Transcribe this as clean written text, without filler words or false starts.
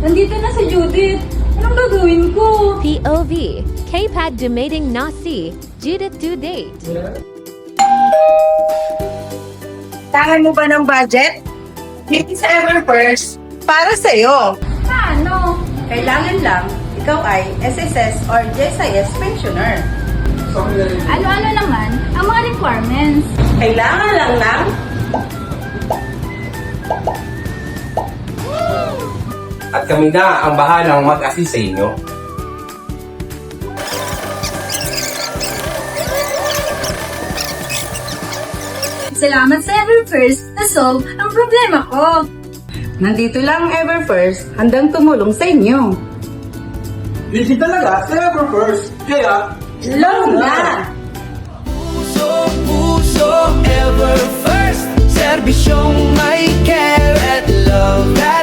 Nandito na si Judith. Anong gagawin ko? POV, K-Pad Dumating Nasi, Judith Do Date. Kailangan mo ba ng budget? Hindi sa Everfirst, para sa'yo. Paano? Kailangan lang, ikaw ay SSS or JSIS pensioner. Ano-ano naman ang mga requirements? Kailangan lang ng At kami na ang bahalang mag-assist sa inyo. Salamat sa Everfirst na solve ang problema ko. nandito lang ang Everfirst, handang tumulong sa inyo. Easy talaga sa Everfirst. Kaya, Loan na! Puso, ever first. Serbisyong may care at love that